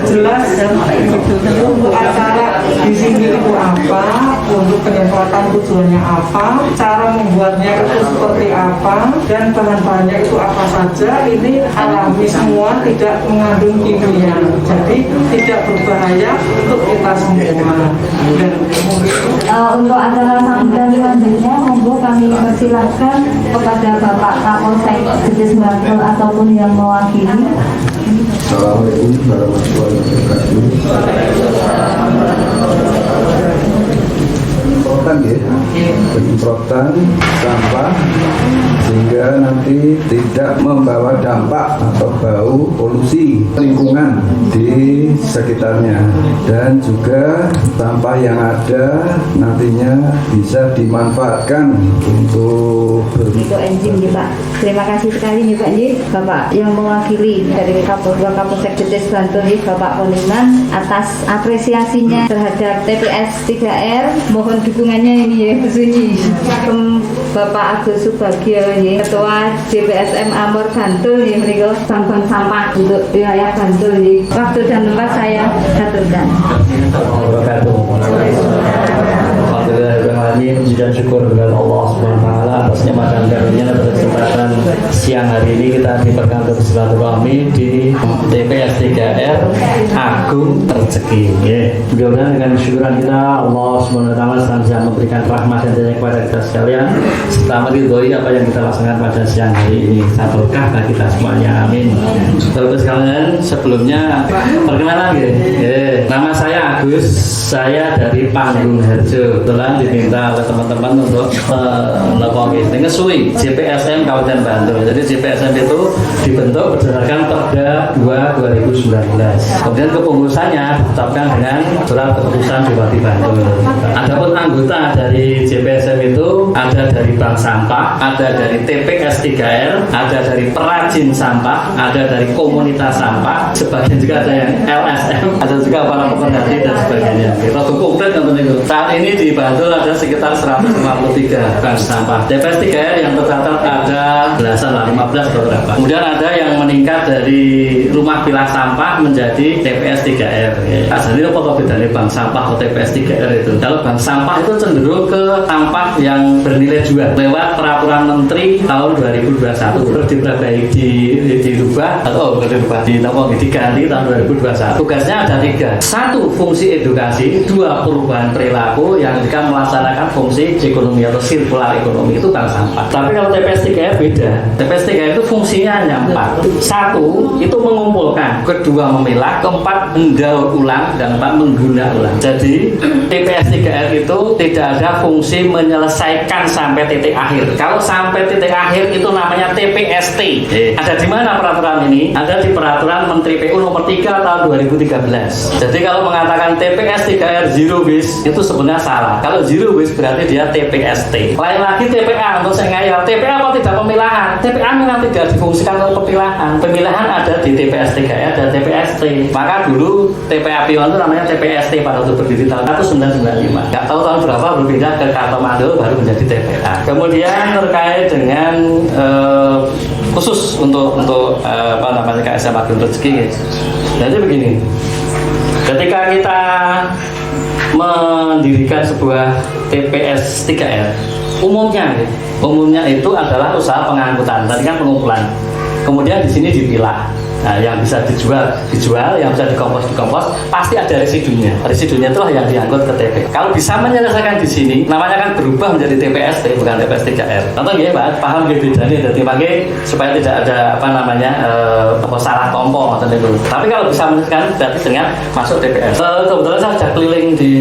Jelas untuk acara di sini itu apa, untuk penyemprotan tujuannya apa, cara membuatnya itu seperti apa, dan bahan-bahannya itu apa saja. Ini alami semua, tidak mengandung kimia, jadi tidak berbahaya untuk kita semua. Dan untuk acara sambutan selanjutnya, monggo kami persilahkan kepada Bapak Kapolsek Jedes Bantul ataupun yang mewakili. Assalamualaikum warahmatullahi wabarakatuh. Penyemprotan sampah sehingga nanti tidak membawa dampak atau bau polusi lingkungan di sekitarnya, dan juga sampah yang ada nantinya bisa dimanfaatkan untuk Itu enzim nih Pak. Terima kasih sekali nih Pak nih, Bapak yang mewakili dari Kapolsek Jedes Bantul nih, Bapak Poniman, atas apresiasinya terhadap TPS 3R. Mohon dukungannya ini ya Sunyi. Bapak Agus Subagio ya, Ketua JPSM Amor Bantul ya, beliau bank sampah untuk wilayah Bantul ya. Waktu dan tempat saya aturkan. Alhamdulillah, puji dan syukur kepada Allah Subhanahu wa taala atas nikmat dan karunia pada kesempatan siang hari ini kita diperkenankan bersilaturahmi di TPS 3R Agung Rezeki. Mudah-mudahan dengan syukuran kita Allah Subhanahu wa taala senantiasa memberikan rahmat dan hidayah kepada kita sekalian, serta meridhoi apa yang kita laksanakan pada siang hari ini. Berkah bagi kita semuanya, amin. Bapak sekalian, sebelumnya perkenalan nama saya Agus, saya dari Panggung Harjo. Kebetulan diminta oleh teman-teman untuk ngesui JPSM Kabupaten Bantul. Jadi JPSM itu dibentuk berdasarkan Perda 2/2019. Kemudian kepengurusannya ditetapkan dengan surat keputusan Bupati Bantul. Adapun anggota dari JPSM itu ada dari Bank Sampah, ada dari TPS 3R, ada dari perajin sampah, ada dari komunitas sampah, sebagian juga ada yang LSM, ada juga para pemerhati dan sebagainya. Kita konkret itu. Saat ini di Bantul ada sekitar 153 bank sampah. TPS 3R yang tercatat ada belasan lah, 15 beberapa. Kemudian ada yang meningkat dari rumah pilah sampah menjadi TPS 3R. Jadi apa bedanya bank sampah atau TPS 3R itu? Kalau bank sampah itu cenderung ke sampah yang bernilai jual lewat peraturan Menteri tahun 2021 terus diperbaiki, dirubah atau diganti tahun 2021. Tugasnya ada 3. 1. Fungsi edukasi. 2. Perubahan perilaku yang jika melaksanakan fungsi ekonomi atau sirkular ekonomi, itu bank sampah. Tapi kalau TPS 3R beda. TPS 3R itu fungsinya hanya 4. 1. Itu mengumpulkan. 2. Memilah. 4. mendaur ulang. Dan 4. mengguna ulang. Jadi TPS 3R itu tidak ada fungsi menyelesaikan sampai titik akhir. Kalau sampai titik akhir itu namanya TPST. Ada di mana peraturan ini? Ada di peraturan Menteri PU nomor 3 tahun 2013. Jadi kalau mengatakan TPS 3R zero waste itu sebenarnya salah. Kalau zero waste berarti dia TPST. Lain lagi TPA, untuk saya ngayal, TPA apa tidak pemilahan? TPA memang tidak difungsikan untuk pemilahan. Pemilahan ada di TPS 3R dan TPST. Maka dulu TPA Pion itu namanya TPST pada waktu berdiri tahun 1995. Nggak tahu tahun berapa berpindah ke Kartomando baru menjadi TPA. Kemudian terkait dengan khusus untuk KSM Agung Rezeki. Jadi begini, ketika kita mendirikan sebuah TPS 3R, umumnya itu adalah usaha pengangkutan, tadi kan pengumpulan. Kemudian di sini dipilah. Nah, yang bisa dijual, yang bisa dikompos, pasti ada residunya. Residunya itulah yang diangkut ke TP. Kalau bisa menyelesaikan di sini, namanya kan berubah menjadi TPST, bukan TPS 3R. Contoh ya, Pak, paham gitu bedanya. Jadi pakai supaya tidak ada salah tompo atau itu. Tapi kalau bisa menyelesaikan berarti dengan masuk TPS. Kebetulan saya sudah keliling di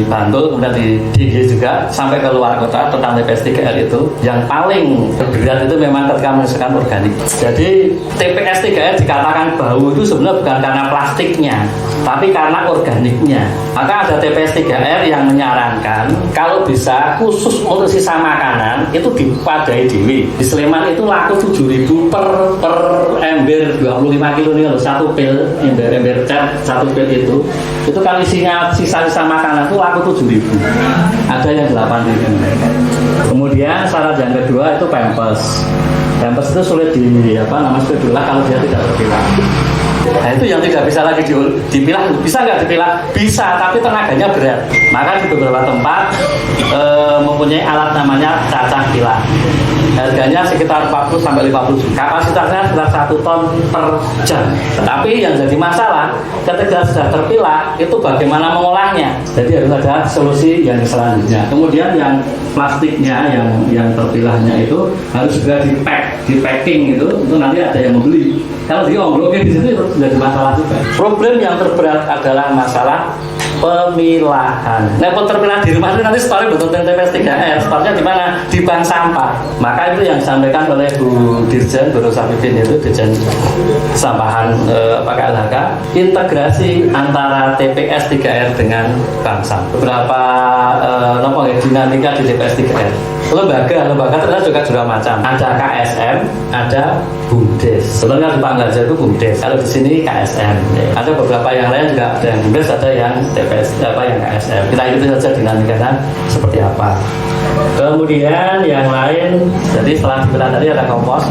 Bantul, kemudian di DG juga sampai ke luar kota tentang TPS 3R itu. Yang paling berat itu memang ketika menyelesaikan organik. Jadi Jadi TPS 3R dikatakan bau itu sebenarnya bukan karena plastiknya, tapi karena organiknya. Maka ada TPS 3R yang menyarankan kalau bisa khusus untuk sisa makanan itu dipadai dewi. Di Sleman itu laku 7.000 per ember 25 kilo nih loh, satu pil ember cat satu pil itu kalau isinya sisa-sisa makanan itu laku 7.000. Ada yang 8.000. Kemudian syarat yang kedua itu pampers. Pampers itu sulit dipilah kalau dia tidak terpilah. Nah itu yang tidak bisa lagi dipilah. Bisa nggak dipilah? Bisa, tapi tenaganya berat. Maka di beberapa tempat mempunyai alat namanya cacah pilah. Harganya sekitar 40 sampai 50 juta. Kapasitasnya sekitar 1 ton per jam. Tapi yang jadi masalah ketika sudah terpilah itu bagaimana mengolahnya. Jadi harus ada solusi yang selanjutnya. Kemudian yang plastiknya yang terpilahnya itu harus juga di packing itu nanti ada yang membeli. Kalau diomblokin di situ itu jadi masalah juga. Problem yang terberat adalah masalah pemilahan. Nah, terpilah di rumah itu nanti store betul TPS 3R. Store-nya di mana? Di bank sampah. Maka itu yang disampaikan oleh Bu Dirjen, Bu Rosafidin itu Dirjen Sampahan KLHK, integrasi antara TPS 3R dengan bank sampah. Beberapa dinamika di TPS 3R. Lembaga ternyata juga macam. Ada KSM, ada BUMDes. Sebenarnya di Panggajar itu BUMDes. Kalau di sini KSM. Ada beberapa yang lain juga ada yang BUMDes, ada yang TPS, yang KSM. Kita ikuti saja dinamikanya seperti apa. Kemudian yang lain, jadi setelah dipilah tadi ada kompos.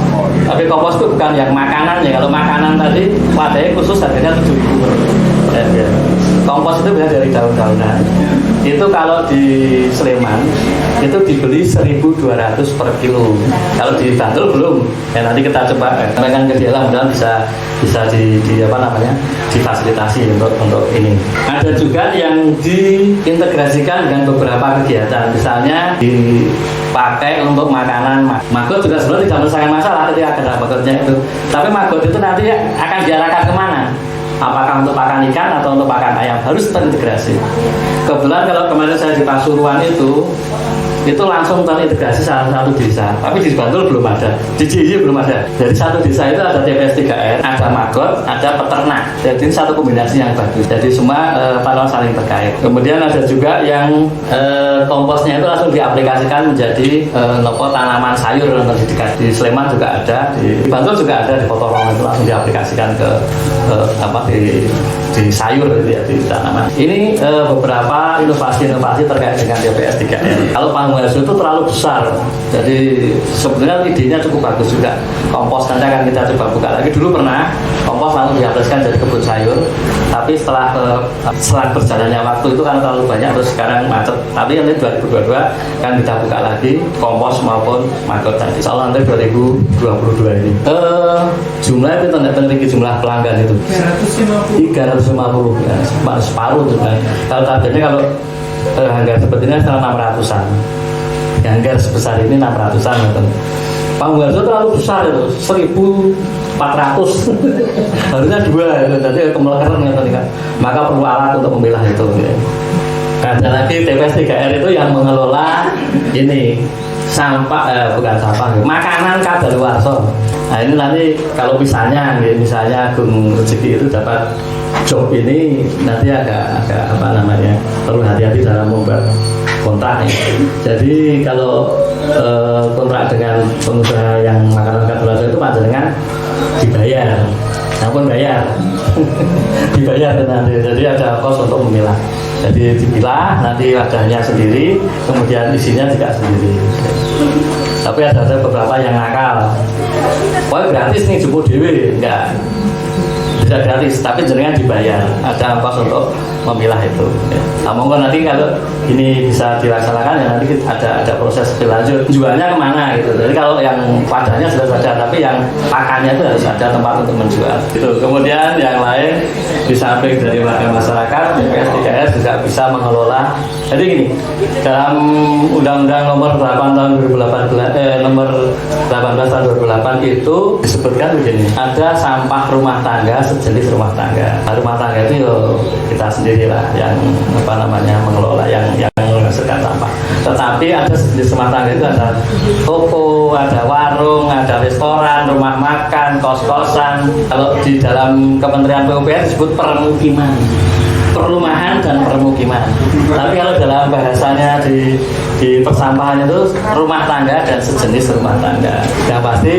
Tapi kompos itu bukan yang makanan ya. Kalau makanan tadi wadahnya khusus harganya 7.000. Kompos itu bisa dari daun-daunan. Itu kalau di Sleman itu dibeli 1.200 per kilo. Kalau di Bantul belum. Ya nanti kita coba sampaikan ke dia lah, mudah-mudahan bisa difasilitasi untuk ini. Ada juga yang diintegrasikan dengan beberapa kegiatan, misalnya dipakai untuk makanan. Maggot juga sebenarnya tidak menyelesaikan masalah ketika ada maggotnya itu. Tapi maggot itu nanti akan diarahkan kemana? Apakah untuk pakan ikan atau untuk pakan ayam? Harus terintegrasi. Kebetulan kalau kemarin saya di Pasuruan itu langsung terintegrasi salah satu desa. Tapi di Bantul belum ada, di Jihi belum ada. Jadi satu desa itu ada TPS 3R, ada maggot, ada peternak. Jadi satu kombinasi yang bagus. Jadi semua tanaman saling terkait. Kemudian ada juga yang komposnya itu langsung diaplikasikan menjadi tanaman sayur di Sleman juga ada, di Bantul juga ada, di Kotorong itu langsung diaplikasikan ke di sayur gitu ya, di tanaman. Ini beberapa inovasi-inovasi terkait dengan TPS 3R. Kalau Panggajar itu terlalu besar, jadi sebenarnya idenya cukup bagus juga. Kompos nanti akan kita coba buka lagi. Dulu pernah kompos langsung diaplikasikan jadi kebun sayur, tapi setelah berjalannya waktu itu kan terlalu banyak, terus sekarang macet. Tapi nanti 2022 kan kita buka lagi kompos maupun maggot tadi. Soalnya nanti 2022 ini jumlah itu tinggi jumlah pelanggan itu 350 ya, separuh tuh kan. Kalau targetnya kalau hanggar seperti ini sekitar 600-an. Hanggar sebesar ini 600-an gitu. Panggajar itu terlalu besar itu 1.400 harusnya 2 itu, jadi kemelekeran gitu kan. Maka perlu alat untuk memilah itu ya. Ada lagi TPS 3R itu yang mengelola ini bukan sampah, makanan kadaluarsa. Nah ini nanti kalau misalnya Agung Rezeki itu dapat job ini, nanti agak perlu hati-hati dalam membuat kontrak ya. Jadi kalau kontrak dengan pengusaha yang makanan kadaluarsa itu panjenengan dibayar, namun bayar dibayar nanti. Jadi ada kos untuk memilah. Jadi dipilah, nanti wadahnya sendiri, kemudian isinya juga sendiri. Tapi ada beberapa yang nakal. Pokoknya gratis nih jemput dewe, enggak. Bisa gratis, tapi jenengan dibayar. Ada kos untuk memilah itu. Nah, monggo nanti kalau ini bisa dilaksanakan ya nanti ada proses berlanjut. Jualnya kemana gitu. Jadi kalau yang wadahnya sudah ada, tapi yang pakannya itu harus ada tempat untuk menjual. Gitu. Kemudian yang lain di samping dari warga masyarakat, TPS 3R juga bisa mengelola. Jadi gini, dalam Undang-Undang Nomor 8 tahun 2018, Nomor 18 tahun 2008 itu disebutkan begini, ada sampah rumah tangga sejenis rumah tangga. Nah, rumah tangga itu kita sendiri lah yang mengelola, yang menghasilkan sampah. Tetapi ada sejenis rumah tangga itu ada toko, ada warung, ada restoran, rumah makan, kos-kosan. Kalau di dalam Kementerian PUPR disebut permukiman, perumahan dan permukiman. Tapi kalau dalam bahasanya di persampahan itu rumah tangga dan sejenis rumah tangga. Yang pasti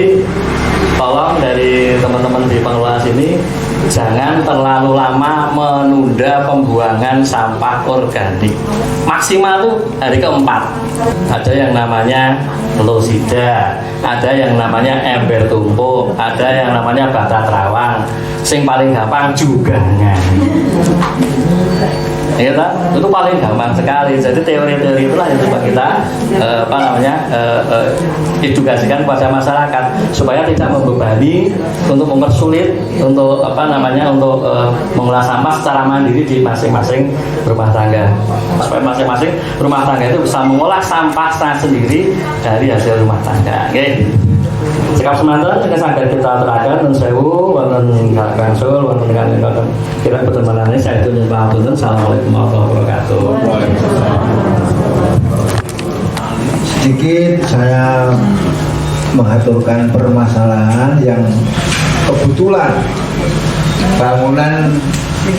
tolong dari teman-teman di pengelola sini jangan terlalu lama menunda pembuangan sampah organik. Maksimal tuh hari keempat. Ada yang namanya losida, ada yang namanya ember tumpuk, ada yang namanya bata terawang. Sing paling gampang juga ya, itu paling gampang sekali. Jadi teori-teori itulah yang coba kita edukasikan kepada masyarakat supaya tidak membebani, untuk mempersulit, untuk untuk mengolah sampah secara mandiri di masing-masing rumah tangga, supaya masing-masing rumah tangga itu bisa mengolah sampah sendiri dari hasil rumah tangga. Oke. Sekap semantan, saged kita aturaken nun sewu wonten Kansul, wonten ingkang kira pertemuan ini saya itu nyembah punten. Assalamualaikum warahmatullahi wabarakatuh. Sedikit saya mengaturkan permasalahan yang kebetulan bangunan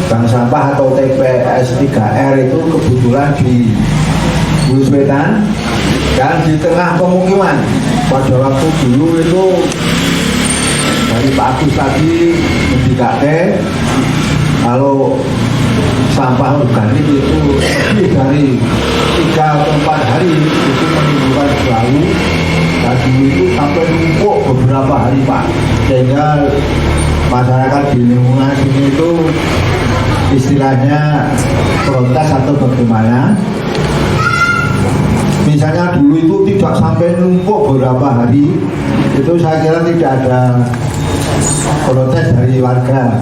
bank sampah atau TPS 3R itu kebetulan di Bulus Wetan dan di tengah pemukiman. Pada waktu dulu itu dari Pak Agus tadi mendikate kalau sampah organik itu lebih dari 3 atau 4 hari itu menimbulkan bau, dan dulu itu sampai numpuk beberapa hari Pak, sehingga masyarakat di lingkungan sini itu istilahnya protes atau bagaimana. Misalnya dulu itu tidak sampai numpuk beberapa hari, itu saya kira tidak ada protes dari warga.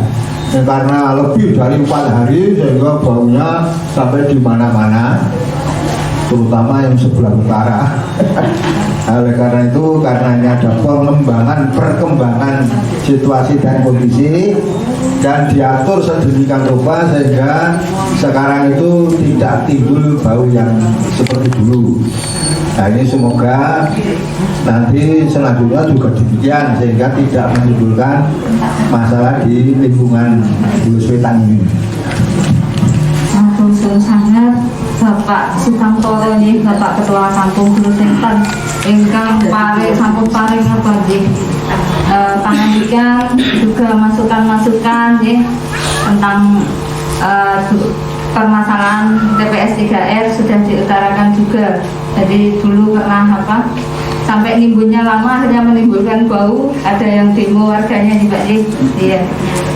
Karena lebih dari 4 hari sehingga baunya sampai di mana-mana, terutama yang sebelah utara. Oleh karena itu, karena ini ada perkembangan situasi dan kondisi dan diatur sedemikian rupa sehingga sekarang itu tidak timbul bau yang seperti dulu. Nah, ini semoga nanti selanjutnya juga demikian sehingga tidak menimbulkan masalah di lingkungan Bulus Wetan ini. Sangat Bapak Sukamtoro ini, Bapak Ketua Kampung Bulus Wetan, ingkang sampun paring pangandikan juga masukan-masukan tentang permasalahan TPS 3R sudah diutarakan juga. Jadi dulu pernah sampai nimbulnya lama akhirnya menimbulkan bau, ada yang demo warganya juga iya.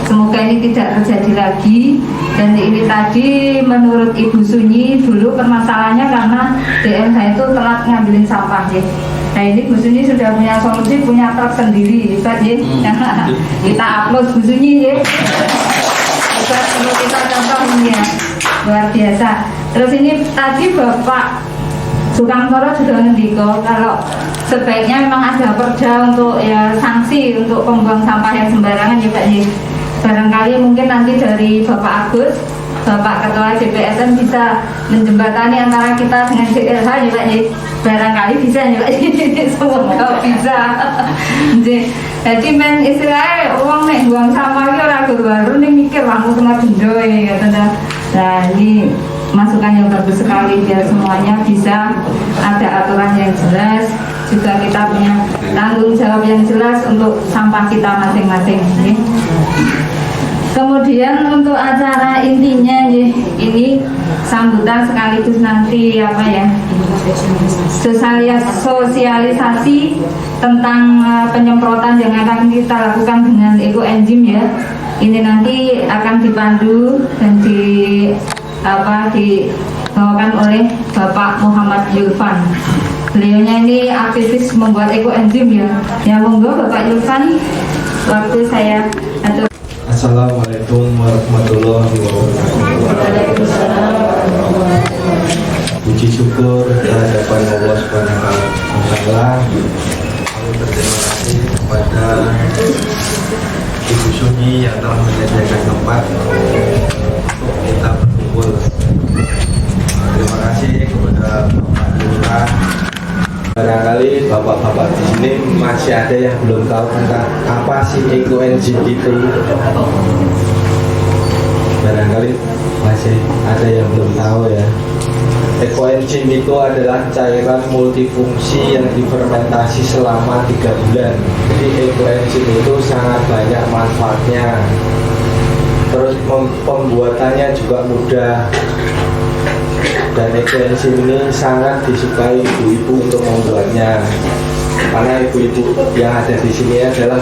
Semoga ini tidak terjadi lagi. Dan ini tadi menurut Ibu Sunyi dulu permasalahannya karena DLH itu telat ngambilin sampah ya. Nah ini Bu Sunyi sudah punya solusi, punya truk sendiri, hebat ya. Kita upload Bu Sunyi ya. Perlu kita contoh ini ya, luar biasa. Terus ini tadi Bapak Sukamtoro juga ngendiko kalau sebaiknya memang ada perda untuk sanksi untuk pembuang sampah yang sembarangan ya Pak ya. Barangkali mungkin nanti dari Bapak Agus, Bapak Ketua DPSN bisa menjembatani antara kita dengan DLH ya Pak ya. Barangkali bisa ya Pak, semoga bisa. Jadi men istilahnya uang nek buang sampah itu ora baru nih mikir langsung kena denda ya kata. Nah ini masukan yang bagus sekali biar semuanya bisa ada aturan yang jelas, juga kita punya tanggung jawab yang jelas untuk sampah kita masing-masing. Kemudian untuk acara intinya ini sambutan sekaligus nanti sosialisasi tentang penyemprotan yang akan kita lakukan dengan ekoenzim ya. Ini nanti akan dipandu dan dibawakan oleh Bapak Muhammad Yulfan. Beliaunya ini aktivis membuat ekoenzim ya. Ya monggo Bapak Yulfan, waktu saya atur. Assalamualaikum warahmatullahi wabarakatuh. Puji syukur kehadiran Allah Subhanahu wa taala. Kami berterima kasih kepada Ibu Sunyi yang telah menyediakan tempat untuk kita berkumpul. Terima kasih kepada Bapak sini masih ada yang belum tahu tentang apa sih ekoenzim itu. Barangkali masih ada yang belum tahu ya. Ekoenzim itu adalah cairan multifungsi yang difermentasi selama 3 bulan. Jadi ekoenzim itu sangat banyak manfaatnya. Terus pembuatannya juga mudah. Dan ekoenzim ini sangat disukai ibu-ibu untuk membuatnya. Karena ibu-ibu yang ada di sini adalah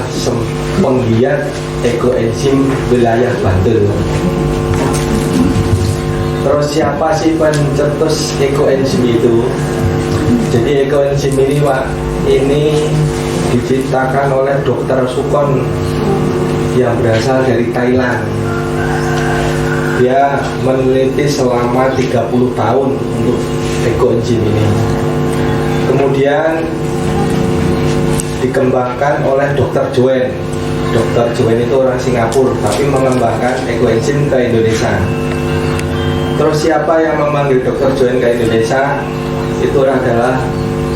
penggiat ekoenzim wilayah Bantul. Terus siapa sih pencetus ekoenzim itu? Jadi ekoenzim ini Pak, ini diciptakan oleh Dr. Sukon yang berasal dari Thailand. Dia meneliti selama 30 tahun untuk ekoenzim ini. Kemudian dikembangkan oleh Dr. Joen. Dr. Joen itu orang Singapura, tapi mengembangkan ekoenzim ke Indonesia. Terus siapa yang memanggil Dr. Joen ke Indonesia? Itu adalah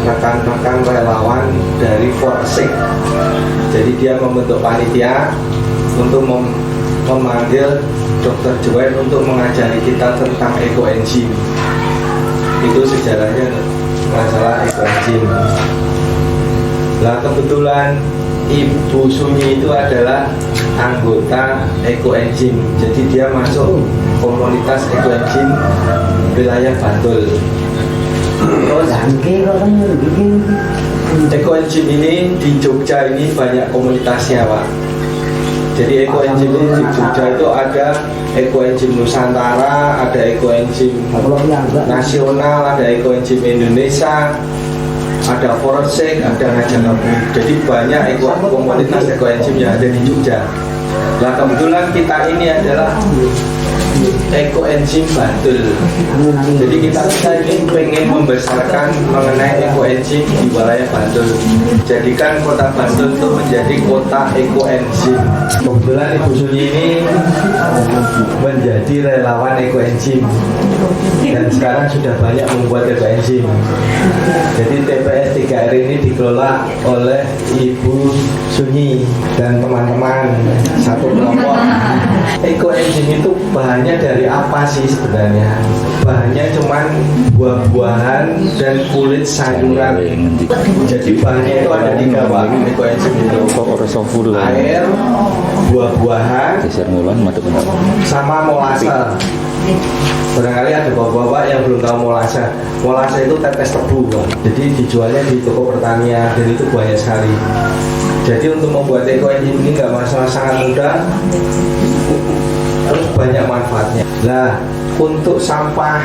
rekan-rekan relawan dari Forsig. Jadi dia membentuk panitia untuk memanggil Dr. Joen untuk mengajari kita tentang ekoenzim. Itu sejarahnya masalah ekoenzim. Nah kebetulan Ibu Sunyi itu adalah anggota ekoenzim. Jadi dia masuk komunitas ekoenzim wilayah Bantul. Ekoenzim ini di Jogja ini banyak komunitasnya Pak. Jadi ekoenzim ini di Jogja itu ada ekoenzim Nusantara, ada ekoenzim nasional, ada ekoenzim Indonesia, ada Forsig, ada Ngajakamu. Jadi banyak komunitas ekoenzim yang ada di Jogja. Nah kebetulan kita ini adalah ekoenzim Bantul. Jadi kita ini pengen membesarkan mengenai ekoenzim di wilayah Bantul. Jadikan kota Bantul itu menjadi kota ekoenzim. Kebetulan Ibu Sunyi ini menjadi relawan ekoenzim dan sekarang sudah banyak membuat ekoenzim. Jadi TPS 3R ini dikelola oleh Ibu Sunyi dan teman-teman satu kelompok. Ekoenzim itu bahannya dari apa sih sebenarnya? Bahannya cuman buah-buahan dan kulit sayuran. Jadi bahannya itu ada 3 Pak. Ekoenzim itu air, buah-buahan, sama molase. Barangkali ada bapak-bapak yang belum tahu molase. Molase itu tetes tebu Pak. Jadi dijualnya di toko pertanian dan itu banyak sekali. Jadi untuk membuat ekoenzim ini nggak masalah, sangat mudah. Terus banyak manfaatnya. Nah, untuk sampah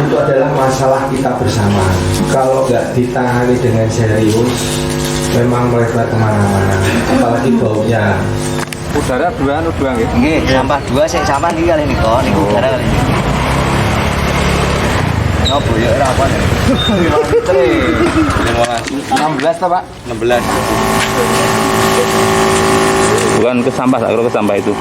itu adalah masalah kita bersama. Kalau nggak ditangani dengan serius, memang melebar kemana-mana. Apalagi baunya. Udara dua nggih. Nggih, sampah 2 sing sampah iki kali niku udara kali niki. Ngopo ya ora apa. 16 toh, Pak? 16. Bukan ke sampah, kalau ke sampah itu.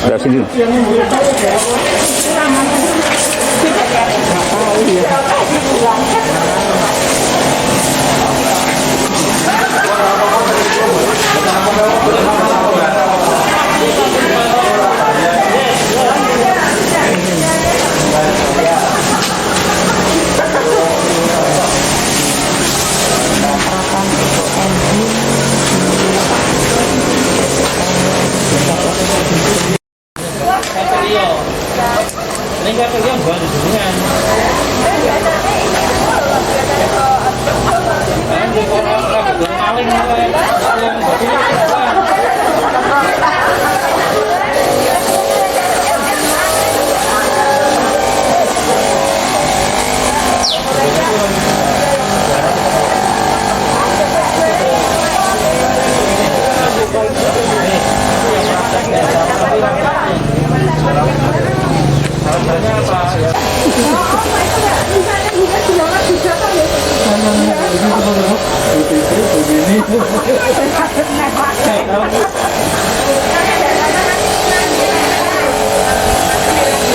Dari sini.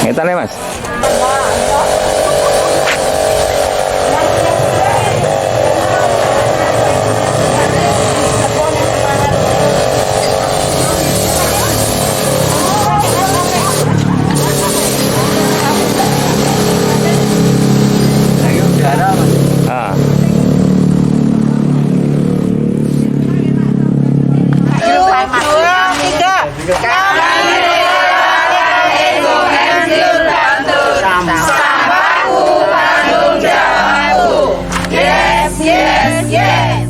Ngetan ya, Mas? Ah. Yes, yes, yes.